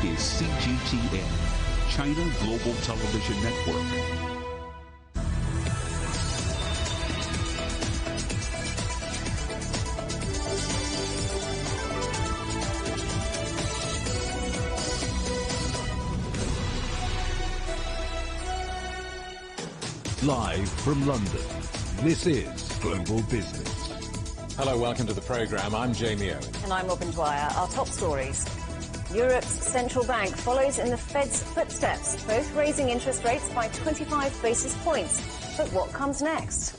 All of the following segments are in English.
is CGTN, China Global Television Network. Live from London, this is Global Business. Hello, welcome to the programme. I'm Jamie Owen. And I'm Robin Dwyer. Our top stories. Europe's central bank follows in the Fed's footsteps, both raising interest rates by 25 basis points. But what comes next?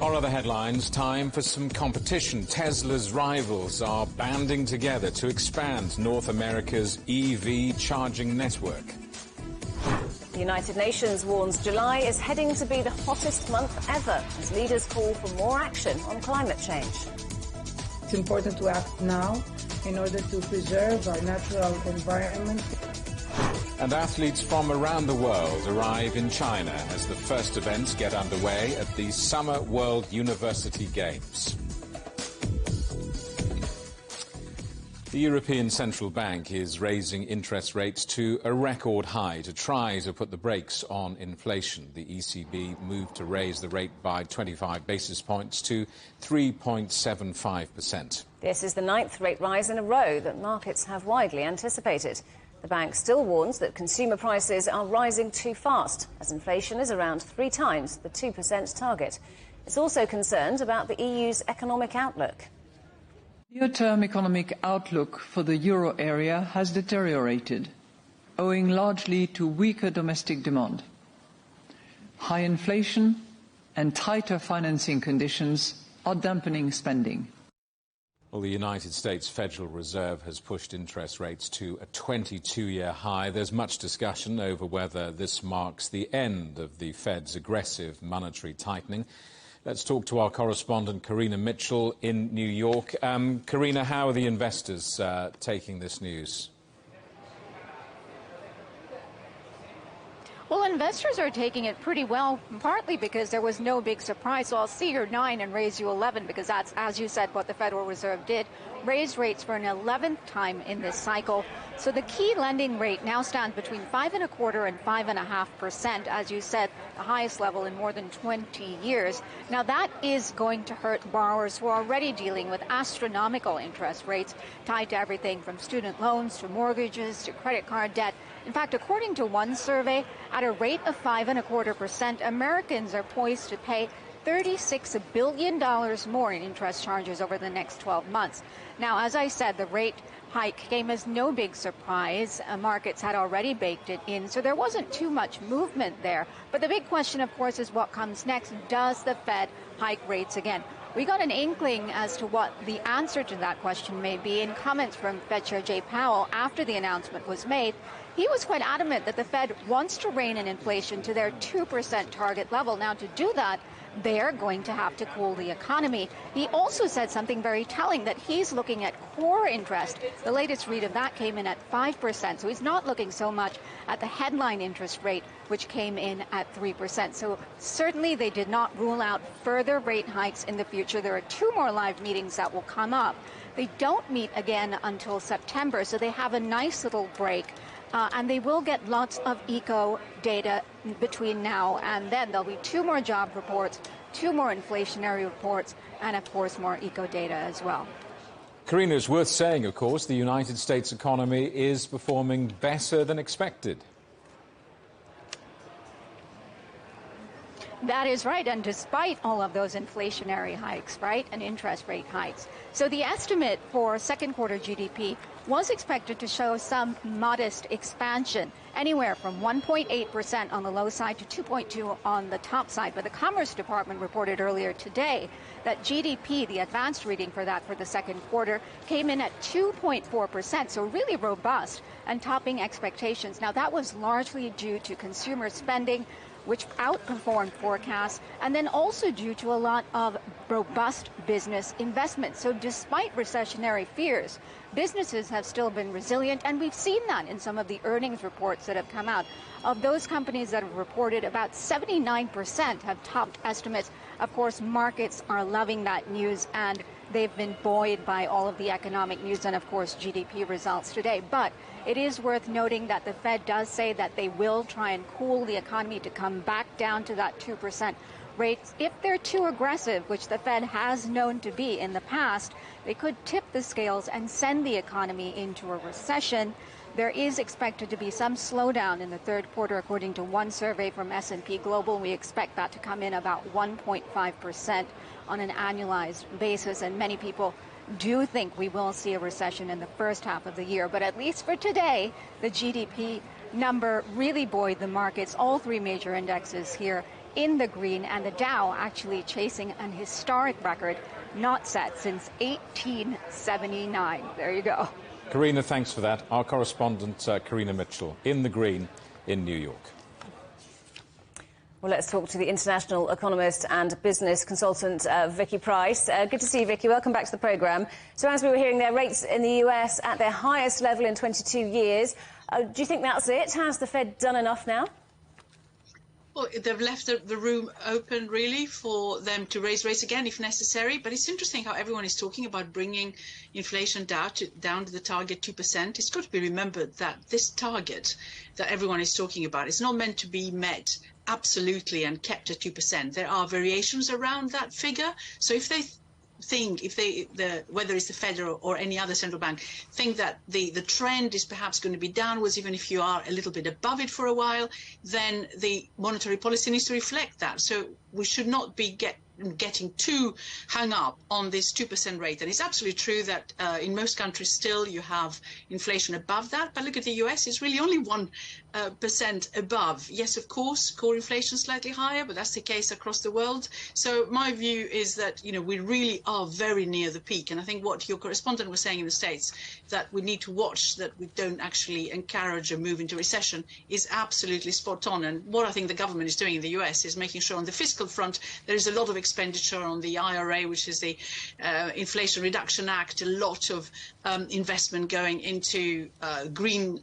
Our other headlines, time for some competition. Tesla's rivals are banding together to expand North America's EV charging network. The United Nations warns July is heading to be the hottest month ever as leaders call for more action on climate change. It's important to act now in order to preserve our natural environment. And athletes from around the world arrive in China as the first events get underway at the Summer World University Games. The European Central Bank is raising interest rates to a record high to try to put the brakes on inflation. The ECB moved to raise the rate by 25 basis points to 3.75%. This is the 9th rate rise in a row that markets have widely anticipated. The bank still warns that consumer prices are rising too fast, as inflation is around 3 times the 2% target. It's also concerned about the EU's economic outlook. Near-term economic outlook for the euro area has deteriorated, owing largely to weaker domestic demand. High inflation and tighter financing conditions are dampening spending. Well, the United States Federal Reserve has pushed interest rates to a 22-year high. There's much discussion over whether this marks the end of the Fed's aggressive monetary tightening. Let's talk to our correspondent, Karina Mitchell, in New York. Karina, how are the investors taking this news? Well, investors are taking it pretty well, partly because there was no big surprise. So I'll see your 9 and raise you 11, because that's, as you said, what the Federal Reserve did. Raised rates for an 11th time in this cycle. So the key lending rate now stands between 5.25% and 5.5%, as you said, the highest level in more than 20 years. Now that is going to hurt borrowers who are already dealing with astronomical interest rates tied to everything from student loans to mortgages to credit card debt. In fact, according to one survey, at a rate of 5.25%, Americans are poised to pay $36 billion more in interest charges over the next 12 months. Now, as I said, the rate hike came as no big surprise. Markets had already baked it in, so there wasn't too much movement there. But the big question, of course, is what comes next. Does the Fed hike rates again? We got an inkling as to what the answer to that question may be in comments from Fed Chair Jay Powell after the announcement was made. He was quite adamant that the Fed wants to rein in inflation to their 2% target level. Now, to do that, they're going to have to cool the economy. He also said something very telling, that he's looking at core interest. The latest read of that came in at 5%. So he's not looking so much at the headline interest rate, which came in at 3%. So certainly they did not rule out further rate hikes in the future. There are 2 more live meetings that will come up. They don't meet again until September, so they have a nice little break. And they will get lots of eco data between now and then. There'll be 2 more job reports, 2 more inflationary reports, and, of course, more eco data as well. Karina, it's worth saying, of course, the United States economy is performing better than expected. That is right, and despite all of those inflationary hikes, right, and interest rate hikes. So the estimate for second quarter GDP was expected to show some modest expansion, anywhere from 1.8% on the low side to 2.2% on the top side. But the Commerce Department reported earlier today that GDP, the advanced reading for that for the second quarter, came in at 2.4%, so really robust and topping expectations. Now, that was largely due to consumer spending, which outperformed forecasts, and then also due to a lot of robust business investment. So despite recessionary fears, businesses have still been resilient, and we've seen that in some of the earnings reports that have come out. Of those companies that have reported, about 79% have topped estimates. Of course, markets are loving that news, and they've been buoyed by all of the economic news and, of course, GDP results today. But it is worth noting that the Fed does say that they will try and cool the economy to come back down to that 2% rate. If they're too aggressive, which the Fed has known to be in the past, they could tip the scales and send the economy into a recession. There is expected to be some slowdown in the third quarter, according to one survey from S&P Global. We expect that to come in about 1.5% on an annualized basis, and many people do think we will see a recession in the first half of the year. But at least for today, the GDP number really buoyed the markets. All three major indexes here in the green, and the Dow actually chasing an historic record not set since 1879. There you go. Karina, thanks for that. Our correspondent, Karina Mitchell, in the green in New York. Well, let's talk to the international economist and business consultant, Vicky Price. Good to see you, Vicky. Welcome back to the programme. So as we were hearing there, rates in the US at their highest level in 22 years. Do you think that's it? Has the Fed done enough now? Well, they've left the room open, really, for them to raise rates again if necessary. But it's interesting how everyone is talking about bringing inflation down to the target 2%. It's got to be remembered that this target that everyone is talking about is not meant to be met absolutely and kept at 2%. There are variations around that figure. So if they think, whether it's the Fed or any other central bank, think that the trend is perhaps going to be downwards, even if you are a little bit above it for a while, then the monetary policy needs to reflect that. So we should not be getting too hung up on this 2% rate. And it's absolutely true that in most countries still you have inflation above that. But look at the US, it's really only 1% above. Yes, of course, core inflation slightly higher, but that's the case across the world. So my view is that, we really are very near the peak. And I think what your correspondent was saying in the States, that we need to watch that we don't actually encourage a move into recession, is absolutely spot on. And what I think the government is doing in the US is making sure on the fiscal front there is a lot of expenditure on the IRA, which is the Inflation Reduction Act, a lot of investment going into green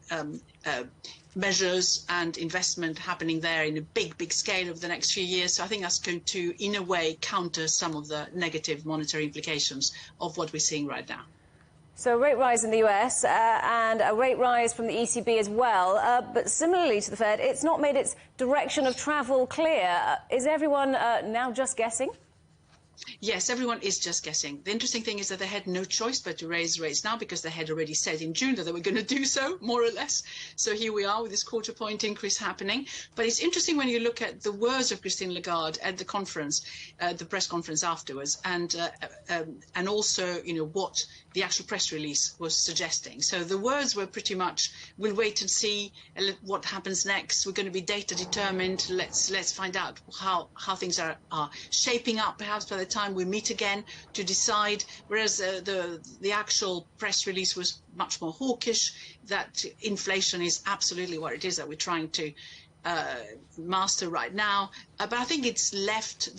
measures and investment happening there in a big scale over the next few years. So I think that's going to, in a way, counter some of the negative monetary implications of what we're seeing right now. So a rate rise in the US and a rate rise from the ECB as well. But similarly to the Fed, it's not made its direction of travel clear. Is everyone now just guessing? Yes, everyone is just guessing. The interesting thing is that they had no choice but to raise rates now, because they had already said in June that they were going to do so, more or less. So here we are with this quarter-point increase happening. But it's interesting when you look at the words of Christine Lagarde at the conference, the press conference afterwards, and also, what the actual press release was suggesting. So the words were pretty much, we'll wait and see what happens next. We're going to be data determined. Let's find out how things are shaping up, perhaps by the time we meet again to decide. Whereas the actual press release was much more hawkish, that inflation is absolutely what it is that we're trying to master right now. But I think it's left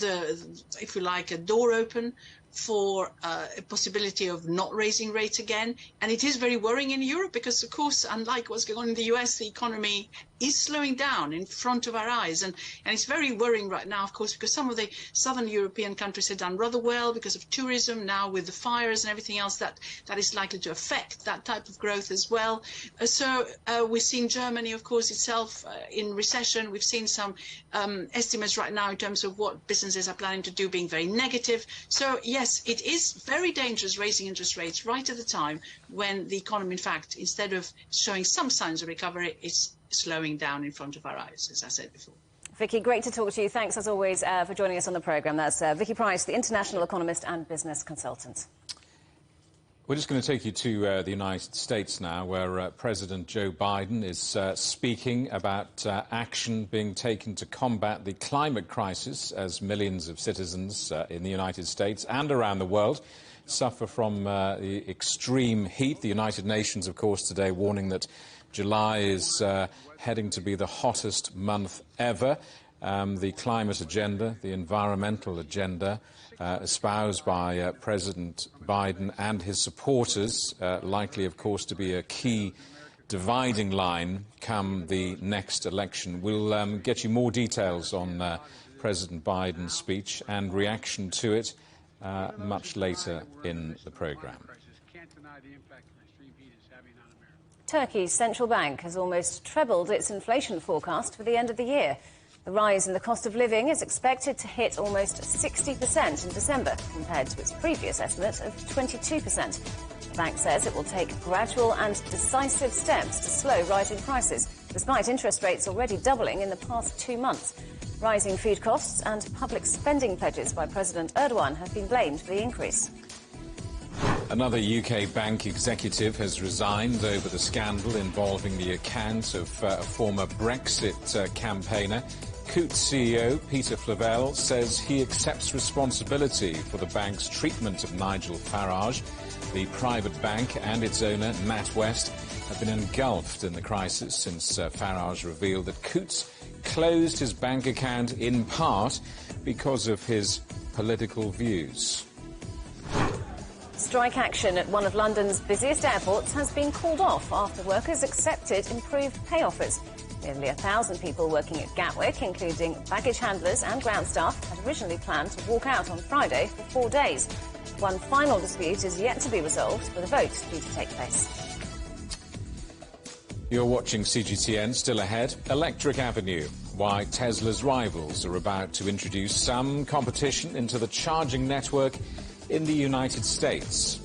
if you like, a door open for a possibility of not raising rates again. And it is very worrying in Europe because, of course, unlike what's going on in the US, the economy is slowing down in front of our eyes. And it's very worrying right now, of course, because some of the southern European countries have done rather well because of tourism. Now with the fires and everything else, that is likely to affect that type of growth as well. So we've seen Germany, of course, itself in recession. We've seen some estimates right now in terms of what businesses are planning to do being very negative. So yes, it is very dangerous raising interest rates right at the time when the economy, in fact, instead of showing some signs of recovery, is slowing down in front of our eyes, as I said before. Vicky, great to talk to you. Thanks, as always, for joining us on the programme. That's Vicky Price, the international economist and business consultant. We're just going to take you to the United States now, where President Joe Biden is speaking about action being taken to combat the climate crisis as millions of citizens in the United States and around the world suffer from the extreme heat. The United Nations, of course, today warning that July is heading to be the hottest month ever. The climate agenda, the environmental agenda, espoused by President Biden and his supporters, likely, of course, to be a key dividing line come the next election. We'll get you more details on President Biden's speech and reaction to it much later in the programme. Turkey's central bank has almost trebled its inflation forecast for the end of the year. The rise in the cost of living is expected to hit almost 60% in December, compared to its previous estimate of 22%. The bank says it will take gradual and decisive steps to slow rising prices, despite interest rates already doubling in the past 2 months. Rising food costs and public spending pledges by President Erdogan have been blamed for the increase. Another UK bank executive has resigned over the scandal involving the account of a former Brexit campaigner. Coutts CEO Peter Flavell says he accepts responsibility for the bank's treatment of Nigel Farage. The private bank and its owner, NatWest, have been engulfed in the crisis since Farage revealed that Coutts closed his bank account in part because of his political views. Strike action at one of London's busiest airports has been called off after workers accepted improved pay offers. Nearly 1,000 people working at Gatwick, including baggage handlers and ground staff, had originally planned to walk out on Friday for 4 days. One final dispute is yet to be resolved, with a vote due to take place. You're watching CGTN. Still ahead, Electric Avenue. Why Tesla's rivals are about to introduce some competition into the charging network in the United States.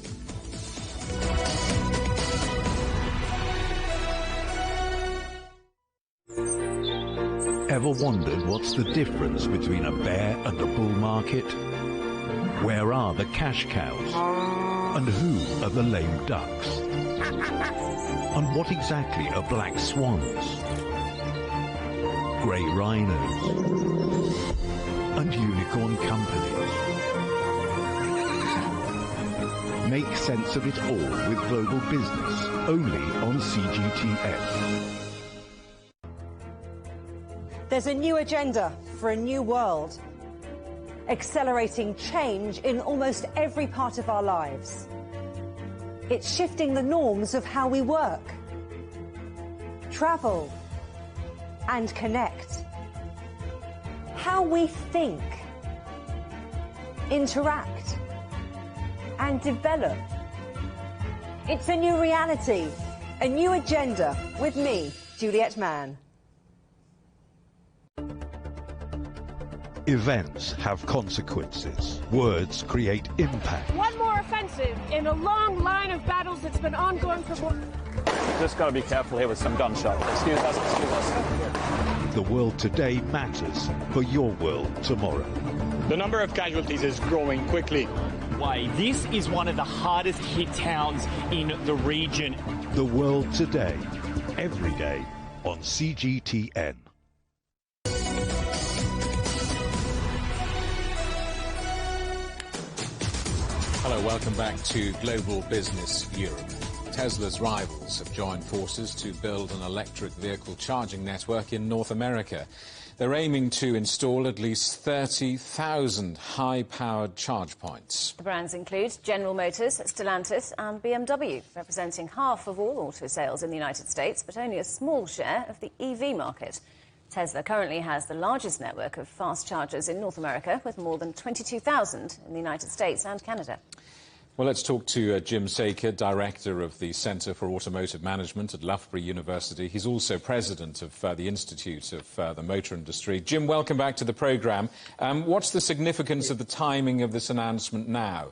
Ever wondered what's the difference between a bear and a bull market? Where are the cash cows? And who are the lame ducks? And what exactly are black swans? Grey rhinos? And unicorn companies? Make sense of it all with Global Business, only on CGTN. There's a new agenda for a new world, accelerating change in almost every part of our lives. It's shifting the norms of how we work, travel, and connect. How we think, interact, and develop. It's a new reality, a new agenda with me, Juliet Mann. Events have consequences. Words create impact. One more offensive in a long line of battles that's been ongoing for more... Just got to be careful here with some gunshots. Excuse us. The world today matters for your world tomorrow. The number of casualties is growing quickly. Why, this is one of the hardest hit towns in the region. The world today, every day on CGTN. Hello, welcome back to Global Business Europe. Tesla's rivals have joined forces to build an electric vehicle charging network in North America. They're aiming to install at least 30,000 high-powered charge points. The brands include General Motors, Stellantis and BMW, representing half of all auto sales in the United States, but only a small share of the EV market. Tesla currently has the largest network of fast chargers in North America, with more than 22,000 in the United States and Canada. Well, let's talk to Jim Saker, Director of the Centre for Automotive Management at Loughborough University. He's also President of the Institute of the Motor Industry. Jim, welcome back to the programme. What's the significance of the timing of this announcement now?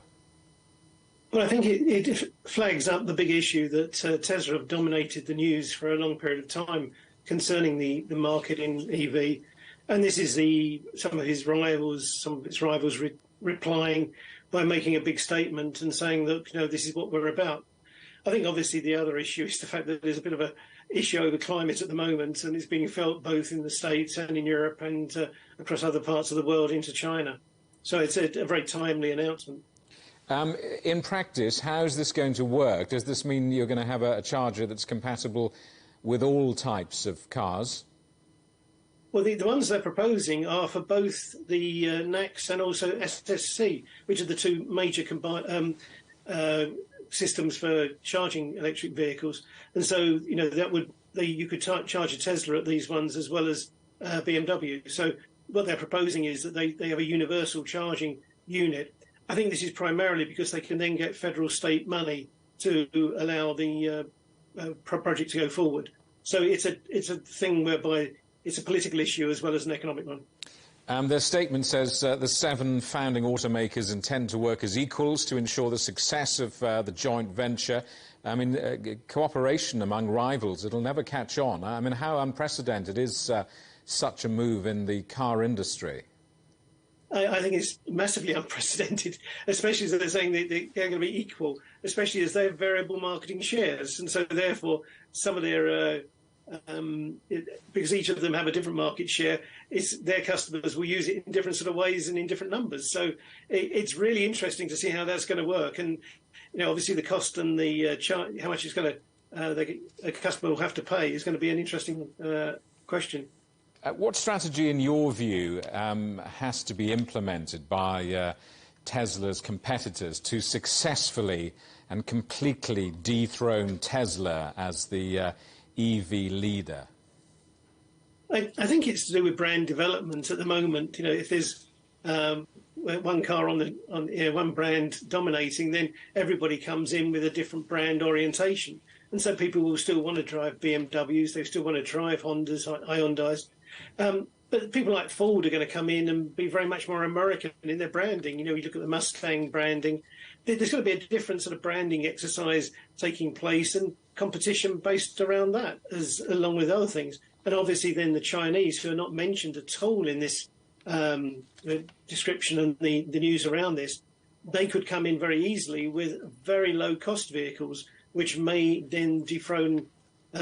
Well, I think it flags up the big issue that Tesla have dominated the news for a long period of time concerning the market in EV. And this is some of its rivals replying by making a big statement and saying that, this is what we're about. I think obviously the other issue is the fact that there's a bit of an issue over climate at the moment, and it's being felt both in the States and in Europe and across other parts of the world into China. So it's a very timely announcement. In practice, how is this going to work? Does this mean you're going to have a charger that's compatible with all types of cars? Well, the ones they're proposing are for both the NACS and also SSC, which are the two major systems for charging electric vehicles. And so, you could charge a Tesla at these ones as well as BMW. So what they're proposing is that they have a universal charging unit. I think this is primarily because they can then get federal state money to allow the project to go forward. So it's a thing whereby it's a political issue as well as an economic one. Their statement says the 7 founding automakers intend to work as equals to ensure the success of the joint venture. I mean, cooperation among rivals, it'll never catch on. I mean, how unprecedented is such a move in the car industry? I think it's massively unprecedented, especially as they're saying they're going to be equal, especially as they have variable marketing shares. And so, therefore, some of their, because each of them have a different market share, their customers will use it in different sort of ways and in different numbers. So it's really interesting to see how that's going to work. And, you know, obviously the cost and the how much it's going to, a customer will have to pay is going to be an interesting question. What strategy, in your view, has to be implemented by Tesla's competitors to successfully and completely dethrone Tesla as the EV leader? I think it's to do with brand development at the moment. You know, if there's one car one brand dominating, then everybody comes in with a different brand orientation, and so people will still want to drive BMWs, they still want to drive Hondas, Hyundais. But people like Ford are going to come in and be very much more American in their branding. You know, you look at the Mustang branding, there's going to be a different sort of branding exercise taking place and competition based around that, along with other things. And obviously then the Chinese, who are not mentioned at all in this description and the news around this, they could come in very easily with very low cost vehicles, which may then dethrone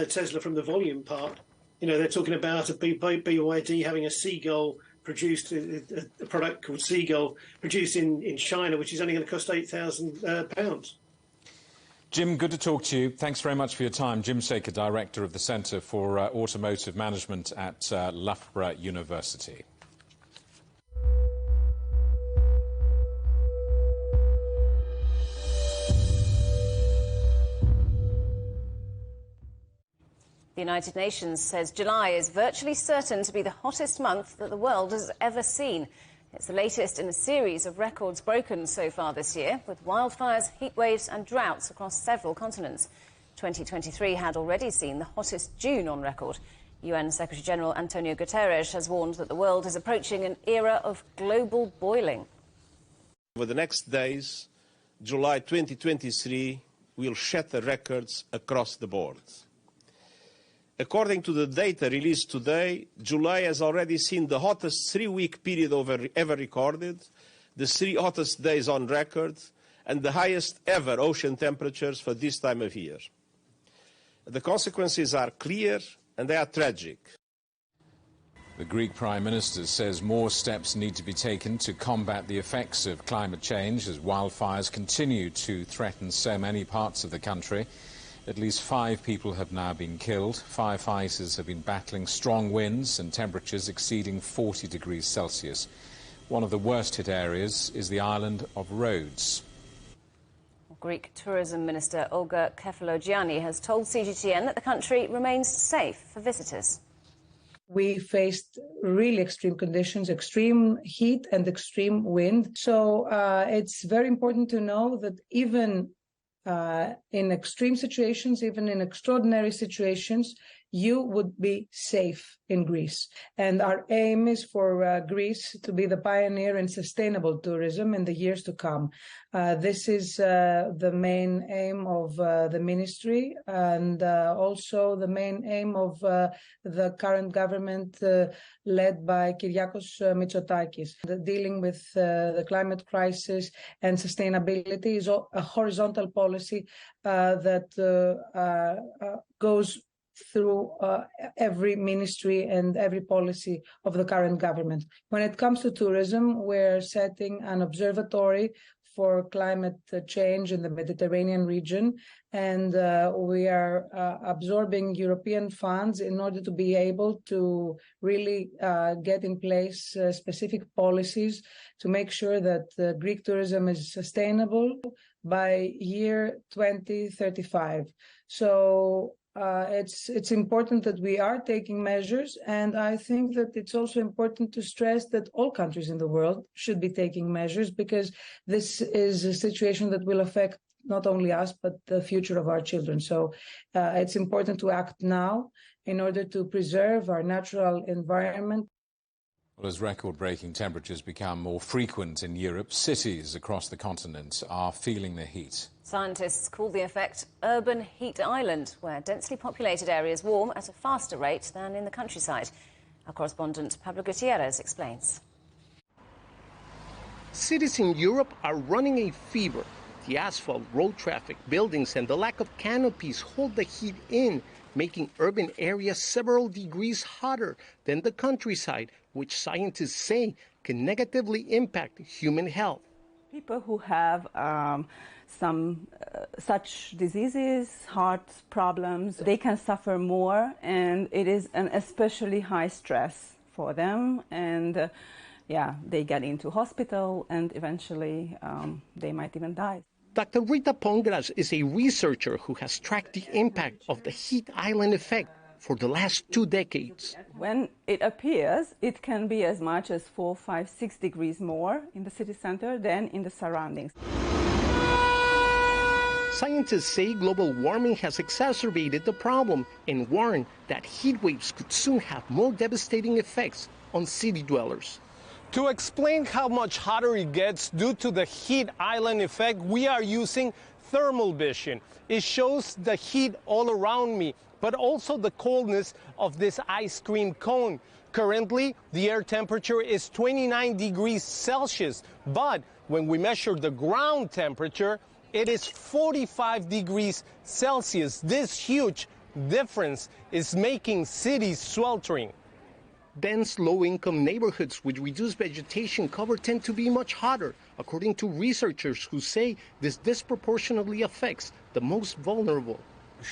Tesla from the volume part. You know, they're talking about a BYD having a Seagull produced, a product called Seagull produced in China, which is only going to cost £8,000. Jim, good to talk to you. Thanks very much for your time. Jim Saker, Director of the Centre for Automotive Management at Loughborough University. The United Nations says July is virtually certain to be the hottest month that the world has ever seen. It's the latest in a series of records broken so far this year, with wildfires, heatwaves and droughts across several continents. 2023 had already seen the hottest June on record. UN Secretary-General Antonio Guterres has warned that the world is approaching an era of global boiling. Over the next days, July 2023 will shatter records across the board. According to the data released today, July has already seen the hottest 3-week period ever recorded, the 3 hottest days on record, and the highest ever ocean temperatures for this time of year. The consequences are clear and they are tragic. The Greek Prime Minister says more steps need to be taken to combat the effects of climate change as wildfires continue to threaten so many parts of the country. At least 5 people have now been killed. Firefighters have been battling strong winds and temperatures exceeding 40 degrees Celsius. One of the worst hit areas is the island of Rhodes. Greek Tourism Minister Olga Kefalogianni has told CGTN that the country remains safe for visitors. We faced really extreme conditions, extreme heat and extreme wind. So it's very important to know that even in extreme situations, even in extraordinary situations, you would be safe in Greece. And our aim is for Greece to be the pioneer in sustainable tourism in the years to come. This is the main aim of the ministry and also the main aim of the current government led by Kyriakos Mitsotakis. Dealing with the climate crisis and sustainability is a horizontal policy that goes through every ministry and every policy of the current government. When it comes to tourism, we're setting an observatory for climate change in the Mediterranean region, and we are absorbing European funds in order to be able to really get in place specific policies to make sure that Greek tourism is sustainable by year 2035. So it's important that we are taking measures, and I think that it's also important to stress that all countries in the world should be taking measures, because this is a situation that will affect not only us but the future of our children. So it's important to act now in order to preserve our natural environment. Well, as record-breaking temperatures become more frequent in Europe, cities across the continent are feeling the heat. Scientists call the effect urban heat island, where densely populated areas warm at a faster rate than in the countryside. Our correspondent Pablo Gutierrez explains. Cities in Europe are running a fever. The asphalt, road traffic, buildings and the lack of canopies hold the heat in, making urban areas several degrees hotter than the countryside, which scientists say can negatively impact human health. People who have some such diseases, heart problems, they can suffer more, and it is an especially high stress for them. And they get into hospital, and eventually they might even die. Dr. Rita Pongras is a researcher who has tracked the impact of the heat island effect for the last 2 decades. When it appears, it can be as much as 4, 5, 6 degrees more in the city center than in the surroundings. Scientists say global warming has exacerbated the problem and warn that heat waves could soon have more devastating effects on city dwellers. To explain how much hotter it gets due to the heat island effect, we are using thermal vision. It shows the heat all around me, but also the coldness of this ice cream cone. Currently, the air temperature is 29 degrees Celsius, but when we measure the ground temperature, it is 45 degrees Celsius. This huge difference is making cities sweltering. Dense, low-income neighborhoods with reduced vegetation cover tend to be much hotter, according to researchers who say this disproportionately affects the most vulnerable.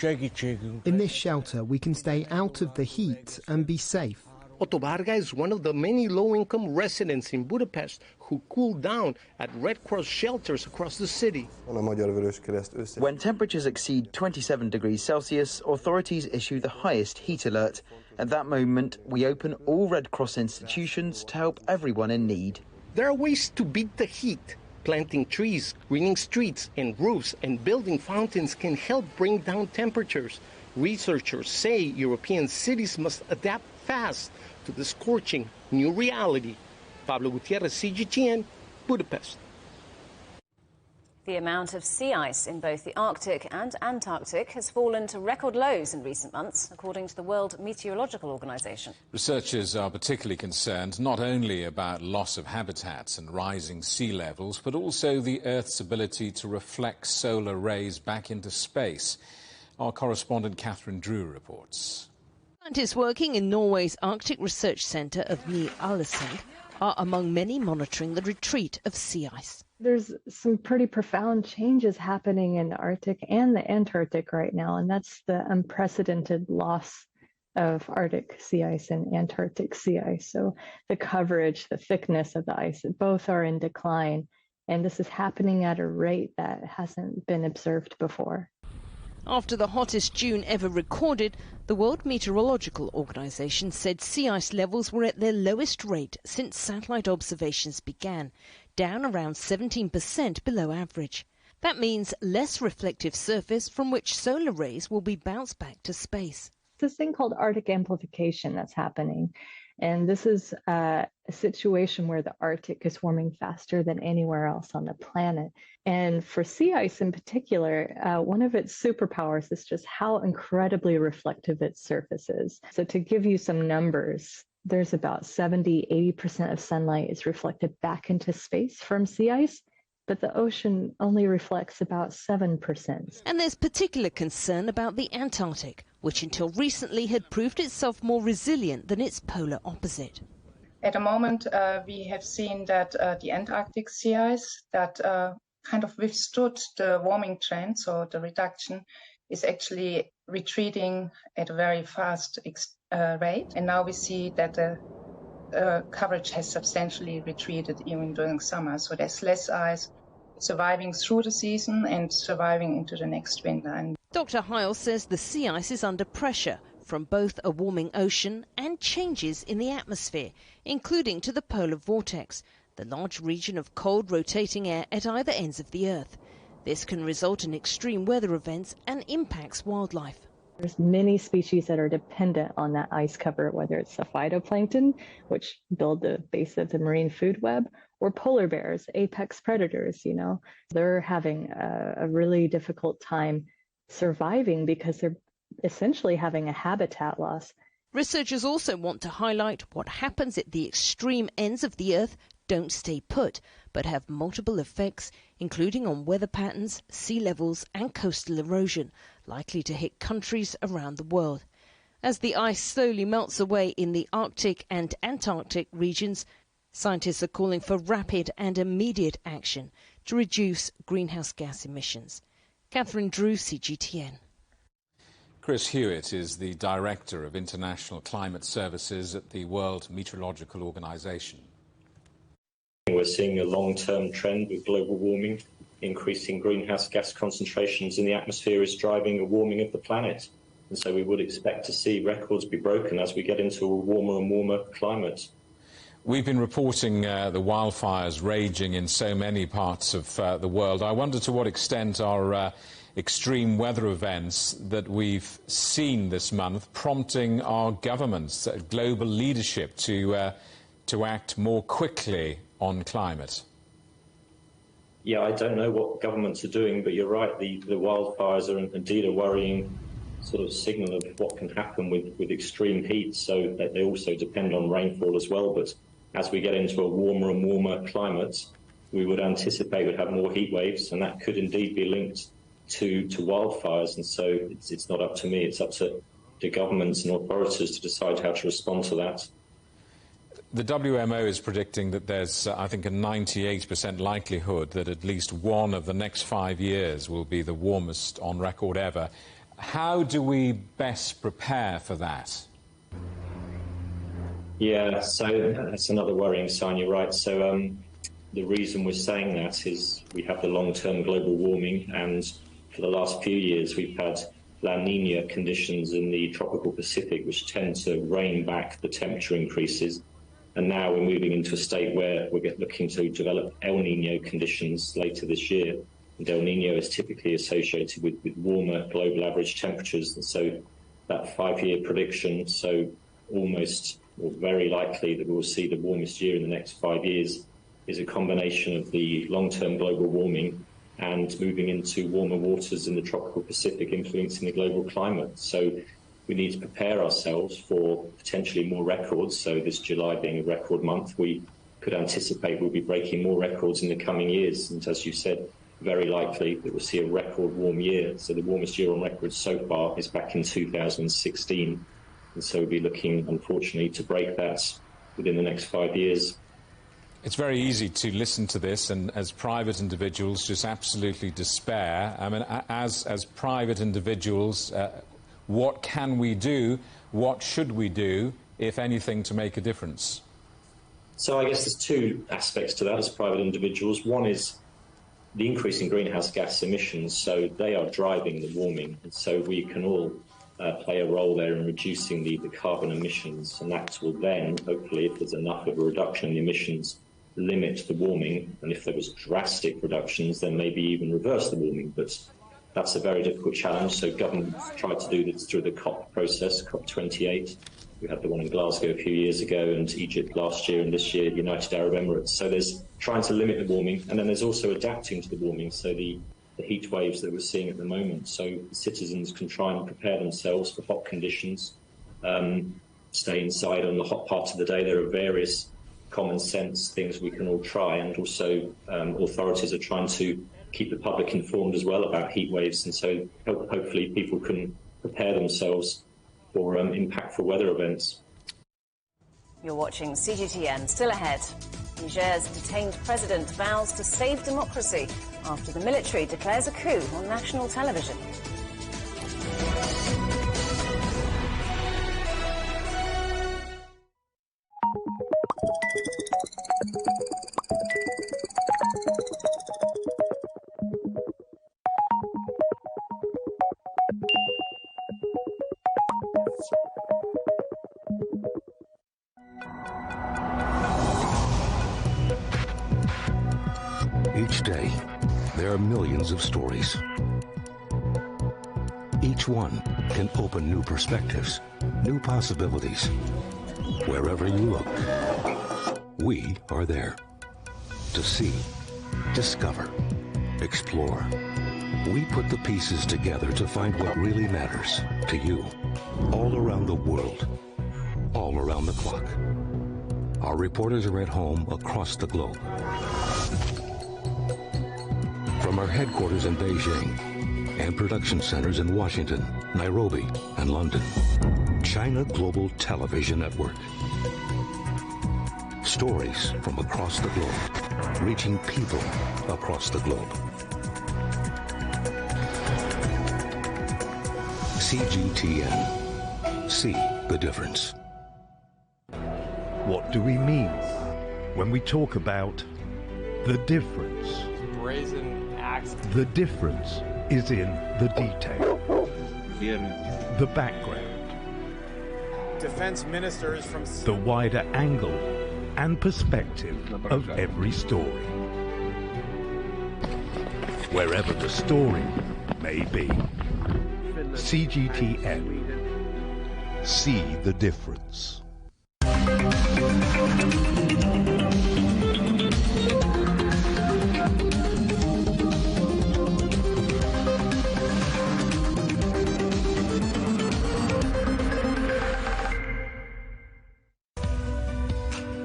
In this shelter, we can stay out of the heat and be safe. Otto Varga is one of the many low-income residents in Budapest who cool down at Red Cross shelters across the city. When temperatures exceed 27 degrees Celsius, authorities issue the highest heat alert. At that moment, we open all Red Cross institutions to help everyone in need. There are ways to beat the heat. Planting trees, greening streets and roofs, and building fountains can help bring down temperatures. Researchers say European cities must adapt fast to the scorching new reality. Pablo Gutierrez, CGTN, Budapest. The amount of sea ice in both the Arctic and Antarctic has fallen to record lows in recent months, according to the World Meteorological Organization. Researchers are particularly concerned not only about loss of habitats and rising sea levels, but also the Earth's ability to reflect solar rays back into space. Our correspondent Catherine Drew reports. Scientists working in Norway's Arctic Research Centre of Ny-Ålesund are among many monitoring the retreat of sea ice. There's some pretty profound changes happening in the Arctic and the Antarctic right now, and that's the unprecedented loss of Arctic sea ice and Antarctic sea ice. So the coverage, the thickness of the ice, both are in decline, and this is happening at a rate that hasn't been observed before. After the hottest June ever recorded, the World Meteorological Organization said sea ice levels were at their lowest rate since satellite observations began, down around 17% below average. That means less reflective surface from which solar rays will be bounced back to space. This thing called Arctic amplification that's happening. And this is a situation where the Arctic is warming faster than anywhere else on the planet. And for sea ice in particular, one of its superpowers is just how incredibly reflective its surface is. So to give you some numbers, there's about 70–80% of sunlight is reflected back into space from sea ice, but the ocean only reflects about 7%. And there's particular concern about the Antarctic, which until recently had proved itself more resilient than its polar opposite. At the moment, we have seen that the Antarctic sea ice that kind of withstood the warming trend, so the reduction, is actually retreating at a very fast rate. And now we see that the coverage has substantially retreated even during summer. So there's less ice surviving through the season and surviving into the next winter. And Dr. Heil says the sea ice is under pressure from both a warming ocean and changes in the atmosphere, including to the polar vortex, the large region of cold rotating air at either ends of the Earth. This can result in extreme weather events and impacts wildlife. There's many species that are dependent on that ice cover, whether it's the phytoplankton, which build the base of the marine food web, or polar bears, apex predators, They're having a really difficult time surviving because they're essentially having a habitat loss. Researchers also want to highlight what happens at the extreme ends of the Earth don't stay put, but have multiple effects, including on weather patterns, sea levels and coastal erosion, likely to hit countries around the world. As the ice slowly melts away in the Arctic and Antarctic regions, scientists are calling for rapid and immediate action to reduce greenhouse gas emissions. Catherine Drew, CGTN. Chris Hewitt is the Director of International Climate Services at the World Meteorological Organization. We're seeing a long-term trend with global warming. Increasing greenhouse gas concentrations in the atmosphere is driving a warming of the planet. And so we would expect to see records be broken as we get into a warmer and warmer climate. We've been reporting the wildfires raging in so many parts of the world. I wonder to what extent are extreme weather events that we've seen this month prompting our governments, global leadership, to act more quickly on climate? Yeah, I don't know what governments are doing, but you're right, the wildfires are indeed a worrying sort of signal of what can happen with extreme heat, so that they also depend on rainfall as well. But as we get into a warmer and warmer climate, we would anticipate we'd have more heat waves, and that could indeed be linked to wildfires. And so it's not up to me, it's up to governments and authorities to decide how to respond to that. The WMO is predicting that there's, I think, a 98% likelihood that at least one of the next 5 years will be the warmest on record ever. How do we best prepare for that? Yeah, so that's another worrying sign, you're right. So the reason we're saying that is we have the long-term global warming, and for the last few years we've had La Nina conditions in the tropical Pacific, which tend to rein back the temperature increases. And now we're moving into a state where we're looking to develop El Nino conditions later this year. And El Nino is typically associated with warmer global average temperatures. And so that 5-year prediction, so almost or very likely that we'll see the warmest year in the next 5 years, is a combination of the long-term global warming and moving into warmer waters in the tropical Pacific influencing the global climate. So we need to prepare ourselves for potentially more records. So this July being a record month, we could anticipate we'll be breaking more records in the coming years. And as you said, very likely that we'll see a record warm year. So the warmest year on record so far is back in 2016. And so we'll be looking, unfortunately, to break that within the next 5 years. It's very easy to listen to this and, as private individuals, just absolutely despair. I mean, as private individuals, what can we do? What should we do, if anything, to make a difference? So I guess there's two aspects to that as private individuals. One is the increase in greenhouse gas emissions. So they are driving the warming. And so we can all play a role there in reducing the carbon emissions. And that will then, hopefully, if there's enough of a reduction in the emissions, limit the warming. And if there was drastic reductions, then maybe even reverse the warming. But that's a very difficult challenge. So governments tried to do this through the COP process, COP28. We had the one in Glasgow a few years ago, and Egypt last year, and this year the United Arab Emirates. So there's trying to limit the warming, and then there's also adapting to the warming. So the heat waves that we're seeing at the moment. So citizens can try and prepare themselves for hot conditions, stay inside on the hot part of the day. There are various common sense things we can all try, and also authorities are trying to keep the public informed as well about heat waves, and so hopefully people can prepare themselves for impactful weather events. You're watching CGTN. Still ahead, Niger's detained president vows to save democracy after the military declares a coup on national television. Each day, there are millions of stories. Each one can open new perspectives, new possibilities. Wherever you look, we are there to see, discover, explore. We put the pieces together to find what really matters to you, all around the world, all around the clock. Our reporters are at home across the globe. From our headquarters in Beijing and production centers in Washington, Nairobi, and London, China Global Television Network. Stories from across the globe, reaching people across the globe. CGTN. See the difference. What do we mean when we talk about the difference? Brazen axe. The difference is in the detail, the background, Defense ministers from the wider angle and perspective of every story. Wherever the story may be. CGTN. See the difference.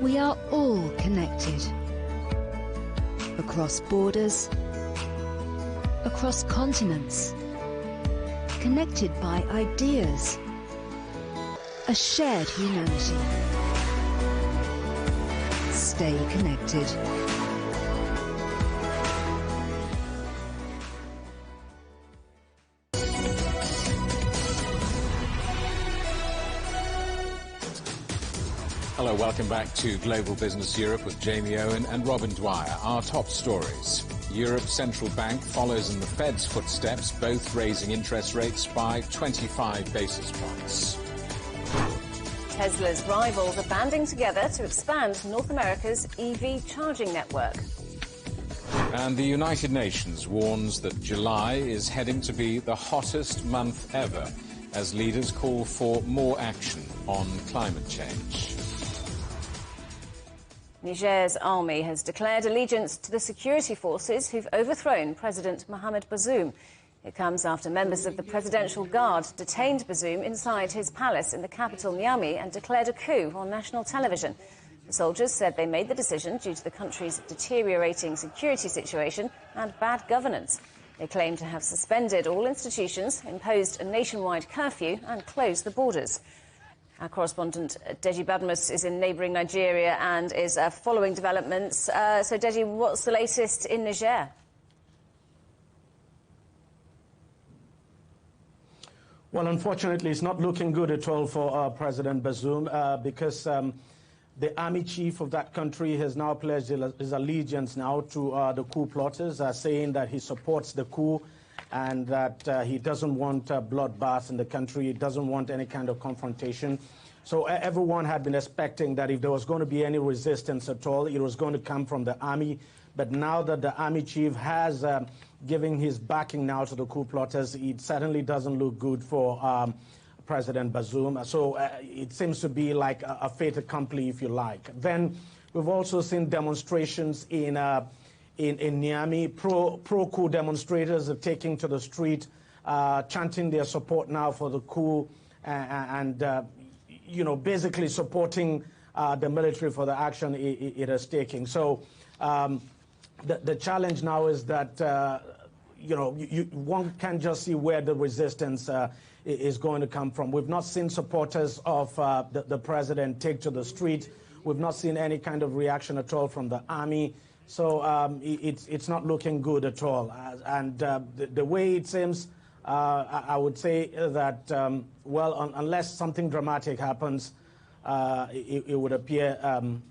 We are all connected. Across borders, across continents, connected by ideas, a shared humanity. Stay connected. Hello, welcome back to Global Business Europe with Jamie Owen and Robin Dwyer. Our top stories. Europe's central bank follows in the Fed's footsteps, both raising interest rates by 25 basis points. Tesla's rivals are banding together to expand North America's EV charging network. And the United Nations warns that July is heading to be the hottest month ever as leaders call for more action on climate change. Niger's army has declared allegiance to the security forces who've overthrown President Mohamed Bazoum. It comes after members of the Presidential Guard detained Bazoum inside his palace in the capital Niamey and declared a coup on national television. The soldiers said they made the decision due to the country's deteriorating security situation and bad governance. They claim to have suspended all institutions, imposed a nationwide curfew and closed the borders. Our correspondent Deji Badmus is in neighbouring Nigeria and is following developments. So, Deji, what's the latest in Niger? Well, unfortunately, it's not looking good at all for President Bazoum because the army chief of that country has now pledged his allegiance now to the coup plotters, saying that he supports the coup and that he doesn't want bloodbath in the country. He doesn't want any kind of confrontation. So everyone had been expecting that if there was going to be any resistance at all, it was going to come from the army. But now that the army chief has given his backing now to the coup plotters, it certainly doesn't look good for President Bazoum. So it seems to be like a fait accompli, if you like. Then we've also seen demonstrations in Niamey. Pro-coup demonstrators are taking to the street, chanting their support now for the coup and you know, basically supporting the military for the action it is taking. So the challenge now is that, you know, one can't just see where the resistance is going to come from. We've not seen supporters of the president take to the street. We've not seen any kind of reaction at all from the army. So it's not looking good at all. And the way it seems, I would say that, well, unless something dramatic happens, it would appear,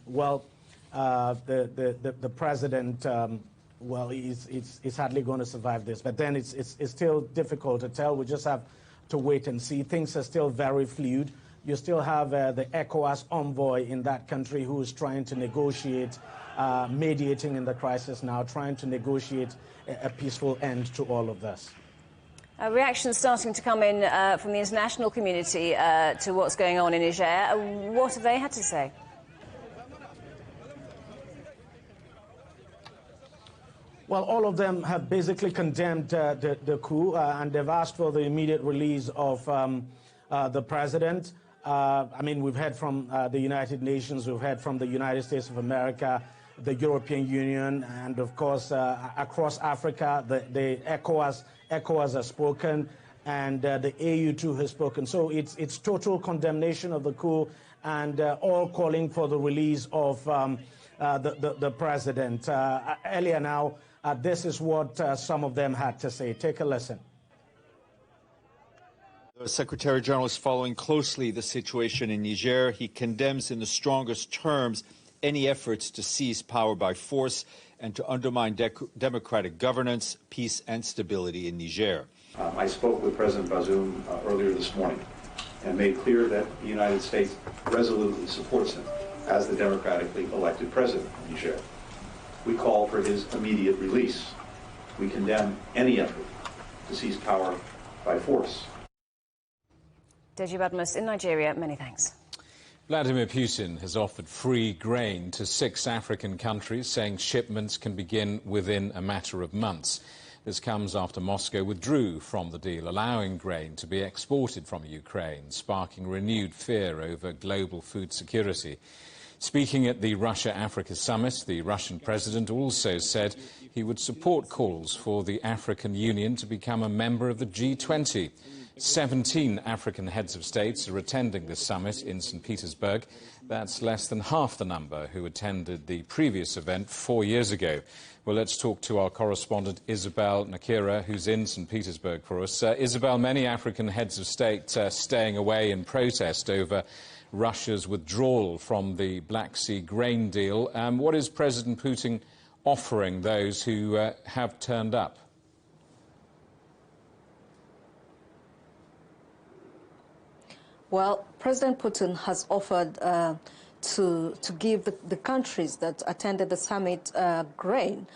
well, the president, well, he's hardly going to survive this. But then it's still difficult to tell. We just have to wait and see. Things are still very fluid. you still have the ECOWAS envoy in that country who is trying to negotiate, mediating in the crisis now, trying to negotiate a peaceful end to all of this. Reactions starting to come in from the international community to what's going on in Niger. What have they had to say? Well, all of them have basically condemned the coup, and they've asked for the immediate release of the president. I mean, we've heard from the United Nations, we've heard from the United States of America, the European Union, and of course, across Africa, the ECOWAS has spoken, and the AU too has spoken. So it's total condemnation of the coup, and all calling for the release of the president. Earlier now, this is what some of them had to say. Take a listen. The Secretary General is following closely the situation in Niger. He condemns in the strongest terms any efforts to seize power by force and to undermine democratic governance, peace and stability in Niger. I spoke with President Bazoum earlier this morning and made clear that the United States resolutely supports him as the democratically elected president of Niger. We call for his immediate release. We condemn any effort to seize power by force. Deji Badmus in Nigeria, many thanks. Vladimir Putin has offered free grain to 6 African countries, saying shipments can begin within a matter of months. This comes after Moscow withdrew from the deal, allowing grain to be exported from Ukraine, sparking renewed fear over global food security. Speaking at the Russia-Africa summit, the Russian president also said he would support calls for the African Union to become a member of the G20. 17 African heads of states are attending this summit in St. Petersburg. That's less than half the number who attended the previous event 4 years ago. Well, let's talk to our correspondent Isabel Nakira, who's in St. Petersburg for us. Isabel, many African heads of state staying away in protest over Russia's withdrawal from the Black Sea grain deal. What is President Putin offering those who have turned up? Well, President Putin has offered to give the countries that attended the summit grain.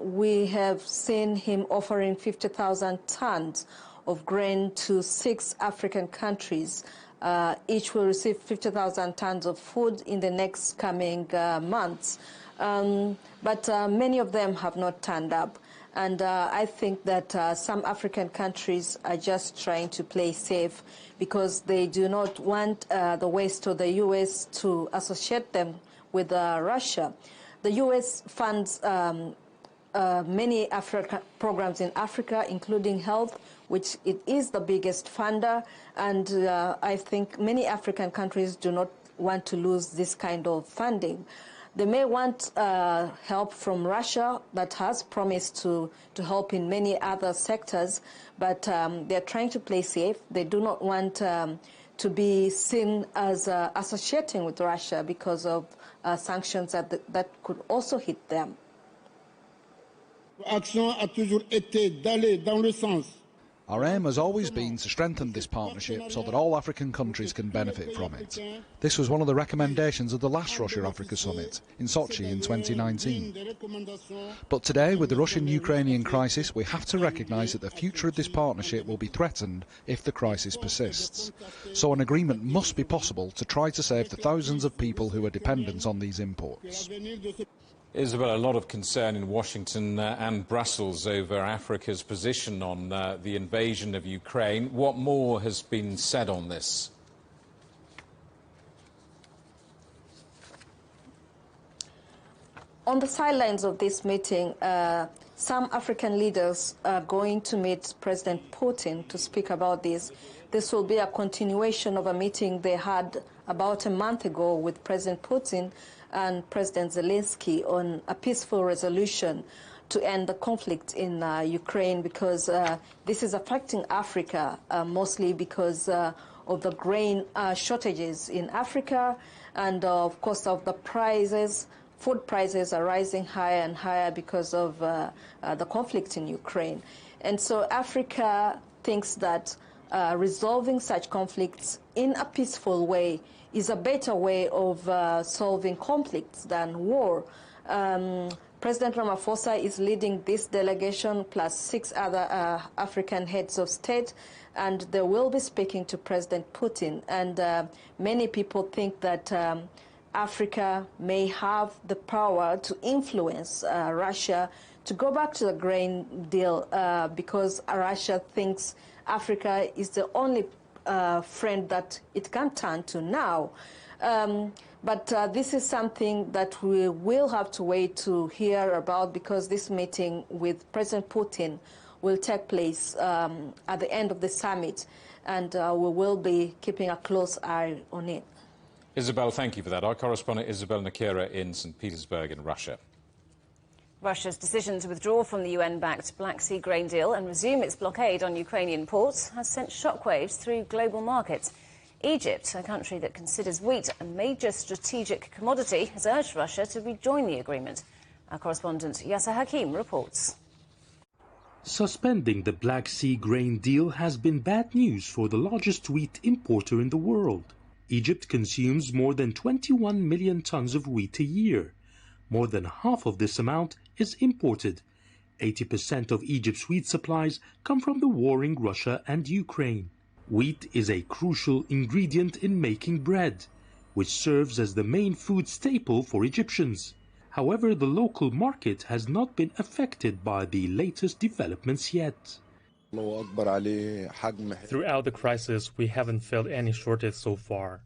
We have seen him offering 50,000 tons of grain to 6 African countries. Each will receive 50,000 tons of food in the next coming months. But many of them have not turned up. And I think that some African countries are just trying to play safe because they do not want the West or the U.S. to associate them with Russia. The U.S. funds many programs in Africa, including health, which it is the biggest funder. And I think many African countries do not want to lose this kind of funding. They may want help from Russia that has promised to help in many other sectors, but they're trying to play safe. They do not want to be seen as associating with Russia because of sanctions that could also hit them. Our aim has always been to strengthen this partnership so that all African countries can benefit from it. This was one of the recommendations of the last Russia-Africa summit in Sochi in 2019. But today, with the Russian-Ukrainian crisis, we have to recognise that the future of this partnership will be threatened if the crisis persists. So an agreement must be possible to try to save the thousands of people who are dependent on these imports. Isabel, a lot of concern in Washington and Brussels over Africa's position on the invasion of Ukraine. What more has been said on this? On the sidelines of this meeting, some African leaders are going to meet President Putin to speak about this. This will be a continuation of a meeting they had about a month ago with President Putin and President Zelensky on a peaceful resolution to end the conflict in Ukraine, because this is affecting Africa mostly because of the grain shortages in Africa, and of course of the prices. Food prices are rising higher and higher because of the conflict in Ukraine. And so Africa thinks that resolving such conflicts in a peaceful way is a better way of solving conflicts than war. President Ramaphosa is leading this delegation plus 6 other African heads of state, and they will be speaking to President Putin. And many people think that Africa may have the power to influence Russia to go back to the grain deal because Russia thinks Africa is the only friend that it can turn to now. But this is something that we will have to wait to hear about, because this meeting with President Putin will take place at the end of the summit, and we will be keeping a close eye on it. Isabel, thank you for that. Our correspondent Isabel Nakira in St. Petersburg in Russia. Russia's decision to withdraw from the UN-backed Black Sea grain deal and resume its blockade on Ukrainian ports has sent shockwaves through global markets. Egypt, a country that considers wheat a major strategic commodity, has urged Russia to rejoin the agreement. Our correspondent Yasser Hakim reports. Suspending the Black Sea grain deal has been bad news for the largest wheat importer in the world. Egypt consumes more than 21 million tons of wheat a year. More than half of this amount is imported. 80% of Egypt's wheat supplies come from the warring Russia and Ukraine. Wheat is a crucial ingredient in making bread, which serves as the main food staple for Egyptians. However, the local market has not been affected by the latest developments yet. Throughout the crisis, we haven't felt any shortage so far.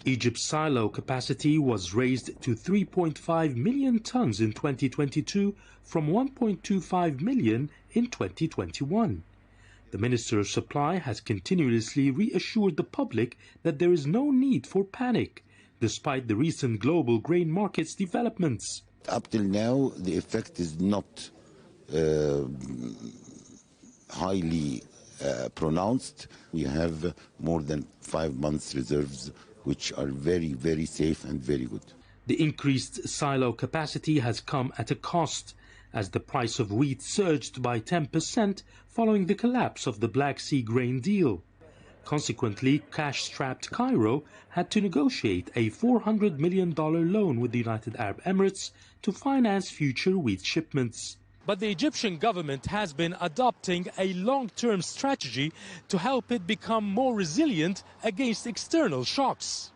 Egypt's silo capacity was raised to 3.5 million tons in 2022 from 1.25 million in 2021. The Minister of Supply has continuously reassured the public that there is no need for panic, despite the recent global grain markets developments. Up till now, the effect is not highly pronounced. We have more than 5 months reserves, which are very, very safe and very good. The increased silo capacity has come at a cost, as the price of wheat surged by 10% following the collapse of the Black Sea grain deal. Consequently, cash-strapped Cairo had to negotiate a $400 million loan with the United Arab Emirates to finance future wheat shipments. But the Egyptian government has been adopting a long-term strategy to help it become more resilient against external shocks.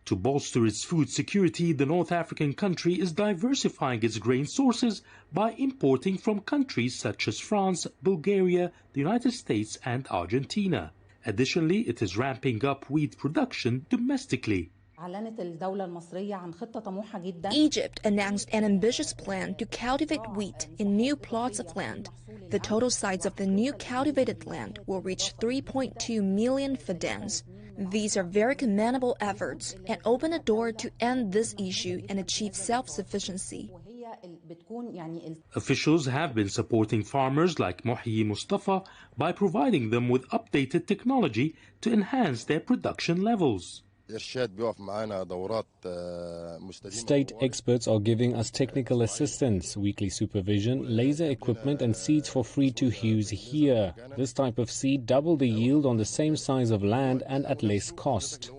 To bolster its food security, the North African country is diversifying its grain sources by importing from countries such as France, Bulgaria, the United States and Argentina. Additionally, it is ramping up wheat production domestically. Egypt announced an ambitious plan to cultivate wheat in new plots of land. The total size of the new cultivated land will reach 3.2 million fadans. These are very commendable efforts and open a door to end this issue and achieve self-sufficiency. Officials have been supporting farmers like Muhyi Mustafa by providing them with updated technology to enhance their production levels. State experts are giving us technical assistance, weekly supervision, laser equipment and seeds for free to use here. This type of seed double the yield on the same size of land and at less cost.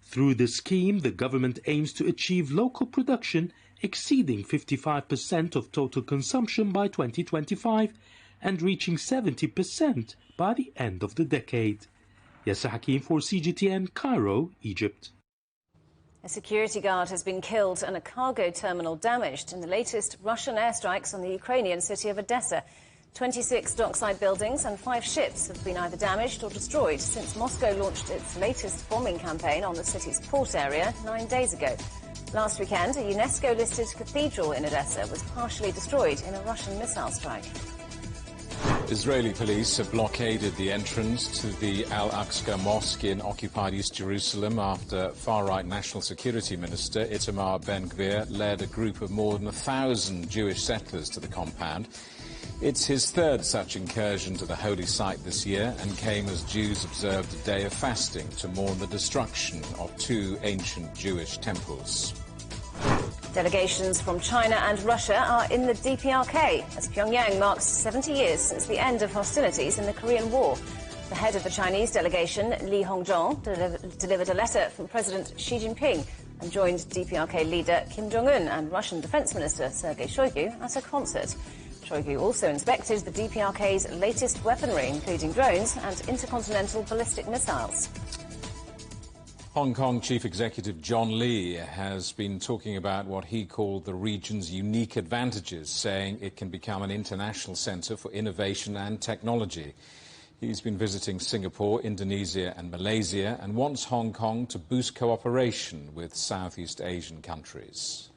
Through this scheme, the government aims to achieve local production exceeding 55% of total consumption by 2025 and reaching 70% by the end of the decade. Yasser Hakim for CGTN, Cairo, Egypt. A security guard has been killed and a cargo terminal damaged in the latest Russian airstrikes on the Ukrainian city of Odessa. 26 dockside buildings and 5 ships have been either damaged or destroyed since Moscow launched its latest bombing campaign on the city's port area 9 days ago. Last weekend, a UNESCO-listed cathedral in Odessa was partially destroyed in a Russian missile strike. Israeli police have blockaded the entrance to the Al-Aqsa Mosque in occupied East Jerusalem after far-right National Security Minister Itamar Ben-Gvir led a group of more than 1,000 Jewish settlers to the compound. It's his third such incursion to the holy site this year and came as Jews observed a day of fasting to mourn the destruction of 2 ancient Jewish temples. Delegations from China and Russia are in the DPRK as Pyongyang marks 70 years since the end of hostilities in the Korean War. The head of the Chinese delegation, Li Hongzhong, delivered a letter from President Xi Jinping and joined DPRK leader Kim Jong-un and Russian Defense Minister Sergei Shoigu at a concert. Shoigu also inspected the DPRK's latest weaponry, including drones and intercontinental ballistic missiles. Hong Kong Chief Executive John Lee has been talking about what he called the region's unique advantages, saying it can become an international centre for innovation and technology. He's been visiting Singapore, Indonesia and Malaysia and wants Hong Kong to boost cooperation with Southeast Asian countries.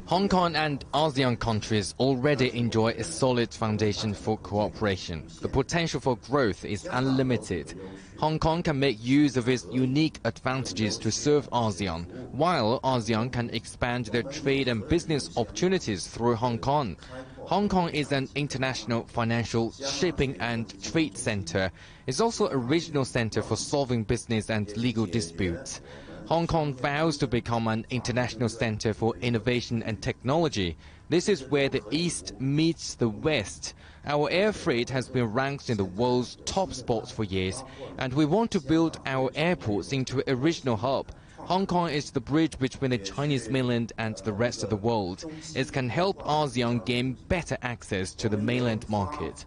Hong Kong and ASEAN countries already enjoy a solid foundation for cooperation. The potential for growth is unlimited. Hong Kong can make use of its unique advantages to serve ASEAN, while ASEAN can expand their trade and business opportunities through Hong Kong. Hong Kong is an international financial, shipping and trade center. It's also a regional center for solving business and legal disputes. Hong Kong vows to become an international center for innovation and technology. This is where the East meets the West. Our air freight has been ranked in the world's top spots for years, and we want to build our airports into a regional hub. Hong Kong is the bridge between the Chinese mainland and the rest of the world. It can help ASEAN gain better access to the mainland market.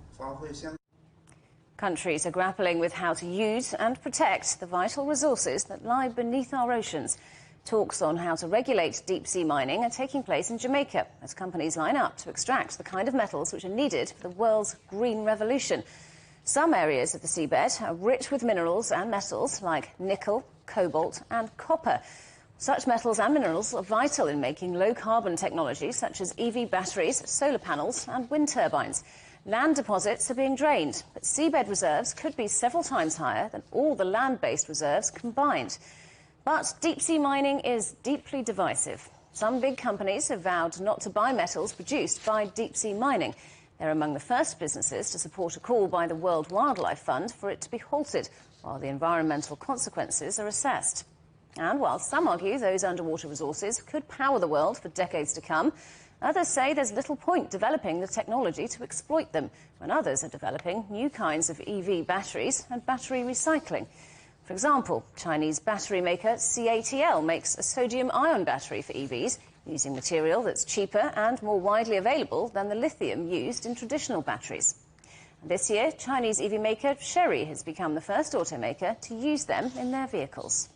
Countries are grappling with how to use and protect the vital resources that lie beneath our oceans. Talks on how to regulate deep-sea mining are taking place in Jamaica as companies line up to extract the kind of metals which are needed for the world's green revolution. Some areas of the seabed are rich with minerals and metals like nickel, cobalt and copper. Such metals and minerals are vital in making low-carbon technologies such as EV batteries, solar panels and wind turbines. Land deposits are being drained, but seabed reserves could be several times higher than all the land-based reserves combined. But deep-sea mining is deeply divisive. Some big companies have vowed not to buy metals produced by deep-sea mining. They're among the first businesses to support a call by the World Wildlife Fund for it to be halted while the environmental consequences are assessed. And while some argue those underwater resources could power the world for decades to come, others say there's little point developing the technology to exploit them when others are developing new kinds of EV batteries and battery recycling. For example, Chinese battery maker CATL makes a sodium-ion battery for EVs using material that's cheaper and more widely available than the lithium used in traditional batteries. This year, Chinese EV maker Chery has become the first automaker to use them in their vehicles.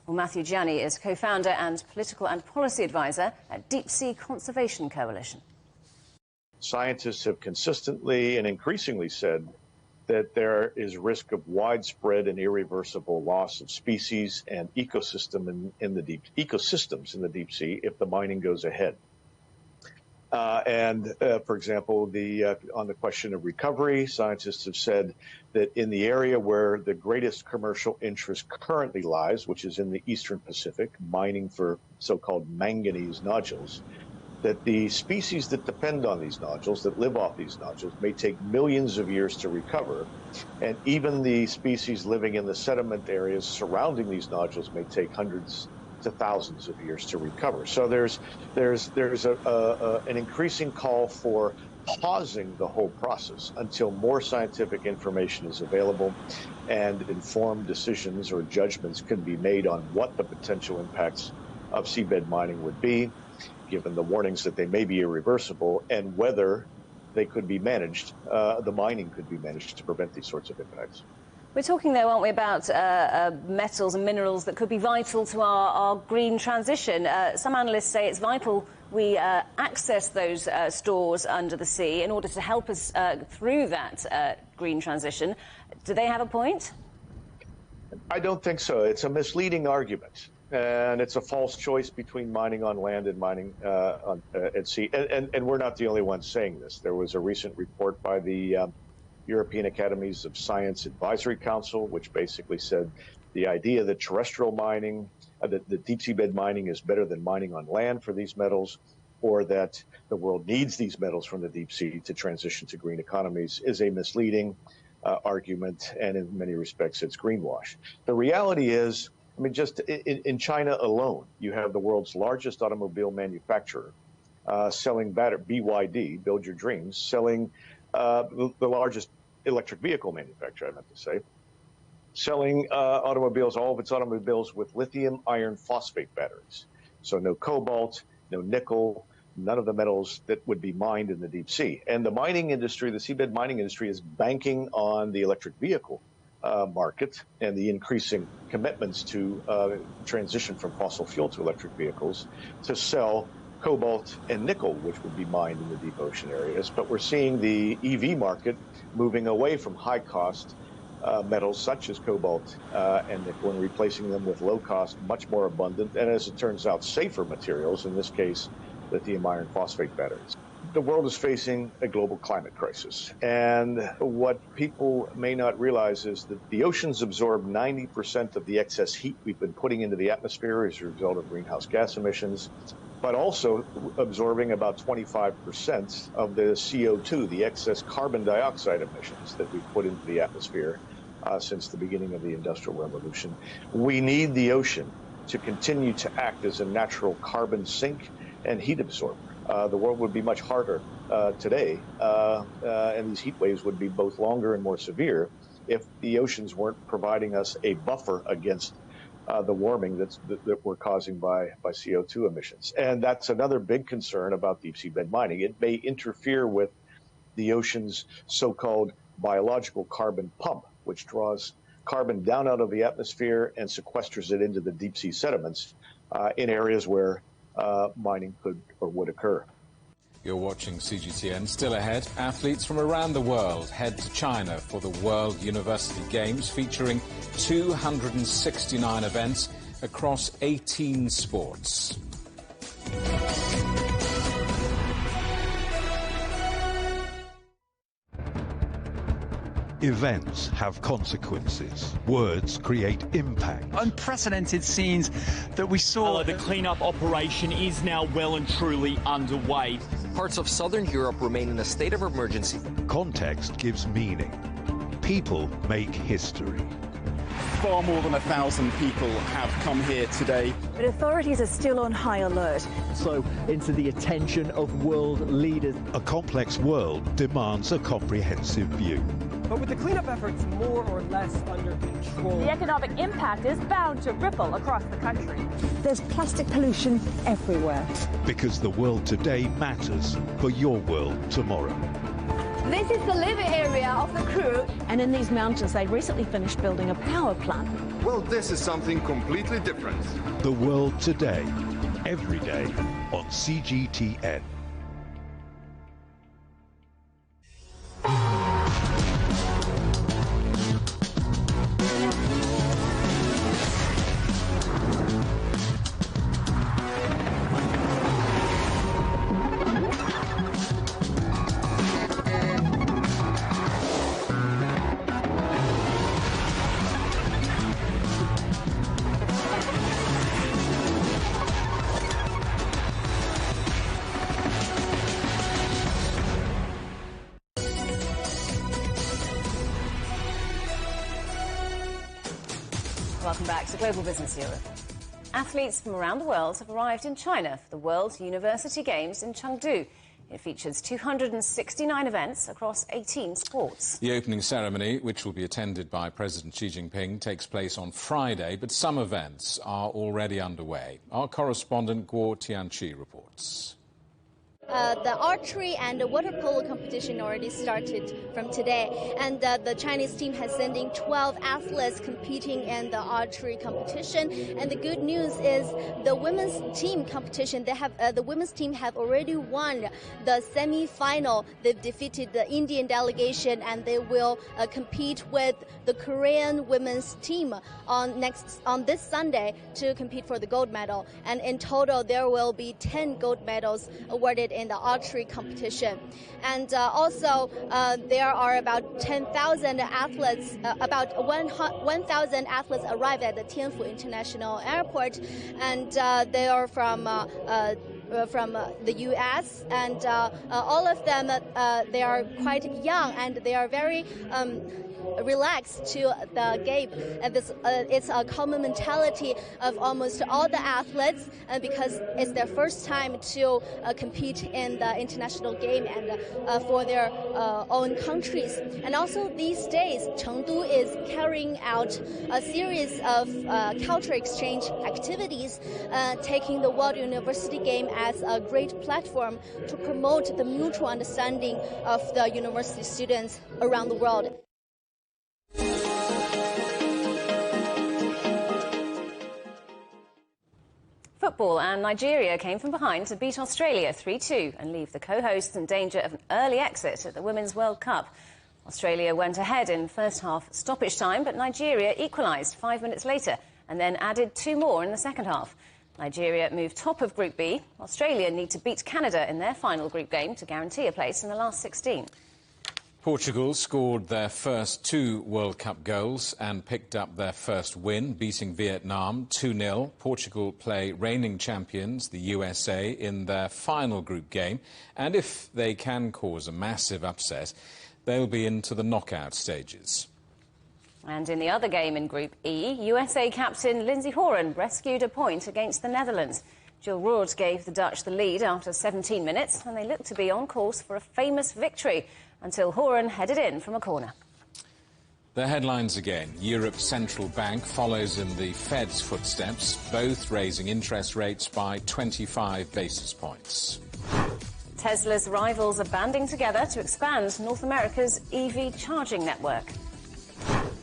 Well, Matthew Gianni is co-founder and political and policy advisor at Deep Sea Conservation Coalition. Scientists have consistently and increasingly said that there is risk of widespread and irreversible loss of species and ecosystems in the deep sea if the mining goes ahead. For example, on the question of recovery, scientists have said that in the area where the greatest commercial interest currently lies, which is in the Eastern Pacific, mining for so-called manganese nodules, that the species that depend on these nodules, that live off these nodules, may take millions of years to recover, and even the species living in the sediment areas surrounding these nodules may take hundreds to thousands of years to recover. So there's an increasing call for pausing the whole process until more scientific information is available and informed decisions or judgments can be made on what the potential impacts of seabed mining would be, given the warnings that they may be irreversible, and whether they could be managed, the mining could be managed to prevent these sorts of impacts. We're talking, though, aren't we, about metals and minerals that could be vital to our green transition. Some analysts say it's vital we access those stores under the sea in order to help us through that green transition. Do they have a point? I don't think so. It's a misleading argument. And it's a false choice between mining on land and mining at sea. And we're not the only ones saying this. There was a recent report by the European Academies of Science Advisory Council, which basically said the idea that terrestrial mining, that deep seabed mining is better than mining on land for these metals, or that the world needs these metals from the deep sea to transition to green economies, is a misleading argument, and in many respects it's greenwash. The reality is I mean, just in China alone, you have the world's largest automobile manufacturer selling BYD, Build Your Dreams, selling the largest electric vehicle manufacturer, I meant to say, selling all of its automobiles with lithium iron phosphate batteries. So no cobalt, no nickel, none of the metals that would be mined in the deep sea. And the mining industry, the seabed mining industry, is banking on the electric vehicle market and the increasing commitments to transition from fossil fuel to electric vehicles to sell cobalt and nickel, which would be mined in the deep ocean areas. But we're seeing the EV market moving away from high-cost metals such as cobalt and nickel and replacing them with low-cost, much more abundant, and as it turns out, safer materials, in this case, lithium iron phosphate batteries. The world is facing a global climate crisis. And what people may not realize is that the oceans absorb 90% of the excess heat we've been putting into the atmosphere as a result of greenhouse gas emissions, but also absorbing about 25% of the CO2, the excess carbon dioxide emissions that we've put into the atmosphere since the beginning of the Industrial Revolution. We need the ocean to continue to act as a natural carbon sink and heat absorber. The world would be much harder today, and these heat waves would be both longer and more severe if the oceans weren't providing us a buffer against the warming that we're causing by CO2 emissions. And that's another big concern about deep seabed mining. It may interfere with the ocean's so-called biological carbon pump, which draws carbon down out of the atmosphere and sequesters it into the deep sea sediments in areas where mining could or would occur. You're watching CGTN. Still ahead, athletes from around the world head to China for the World University Games, featuring 269 events across 18 sports. Events have consequences. Words create impact. Unprecedented scenes that we saw. The clean-up operation is now well and truly underway. Parts of southern Europe remain in a state of emergency. Context gives meaning. People make history. Far more than 1,000 people have come here today. But authorities are still on high alert. So into the attention of world leaders. A complex world demands a comprehensive view. But with the cleanup efforts more or less under control, the economic impact is bound to ripple across the country. There's plastic pollution everywhere. Because the world today matters for your world tomorrow. This is the living area of the crew. And in these mountains, they recently finished building a power plant. Well, this is something completely different. The world today, every day on CGTN. Welcome back to Global Business Europe. Athletes from around the world have arrived in China for the World University Games in Chengdu. It features 269 events across 18 sports. The opening ceremony, which will be attended by President Xi Jinping, takes place on Friday, but some events are already underway. Our correspondent Guo Tianqi reports. The archery and the water polo competition already started from today, and the Chinese team has sent in 12 athletes competing in the archery competition. And the good news is the women's team competition. The women's team have already won the semi-final. They've defeated the Indian delegation, and they will compete with the Korean women's team on this Sunday to compete for the gold medal. And in total, there will be 10 gold medals awarded in the archery competition. And also there are about 10,000 athletes, about 1,000 athletes arrived at the Tianfu International Airport, and they are from the U.S. and all of them they are quite young, and they are very relaxed to the game. And it's a common mentality of almost all the athletes, because it's their first time to compete in the international game and for their own countries. And also these days, Chengdu is carrying out a series of culture exchange activities, taking the World University Game as a great platform to promote the mutual understanding of the university students around the world. Football, and Nigeria came from behind to beat Australia 3-2 and leave the co-hosts in danger of an early exit at the Women's World Cup. Australia went ahead in first-half stoppage time, but Nigeria equalised 5 minutes later and then added 2 more in the second half. Nigeria moved top of Group B. Australia need to beat Canada in their final group game to guarantee a place in the last 16. Portugal scored their first 2 World Cup goals and picked up their first win, beating Vietnam 2-0. Portugal play reigning champions, the USA, in their final group game. And if they can cause a massive upset, they'll be into the knockout stages. And in the other game in Group E, USA captain Lindsay Horan rescued a point against the Netherlands. Jill Roord gave the Dutch the lead after 17 minutes, and they looked to be on course for a famous victory until Horan headed in from a corner. The headlines again. Europe's central bank follows in the Fed's footsteps, both raising interest rates by 25 basis points. Tesla's rivals are banding together to expand North America's EV charging network.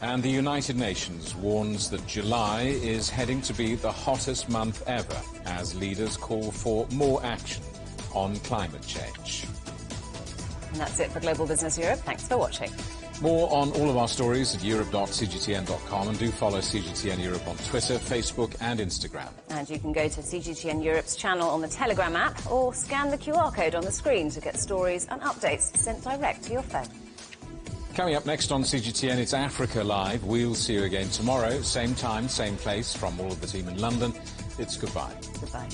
And the United Nations warns that July is heading to be the hottest month ever as leaders call for more action on climate change. And that's it for Global Business Europe. Thanks for watching. More on all of our stories at europe.cgtn.com, and do follow CGTN Europe on Twitter, Facebook and Instagram. And you can go to CGTN Europe's channel on the Telegram app or scan the QR code on the screen to get stories and updates sent direct to your phone. Coming up next on CGTN, it's Africa Live. We'll see you again tomorrow, same time, same place. From all of the team in London, it's goodbye. Goodbye.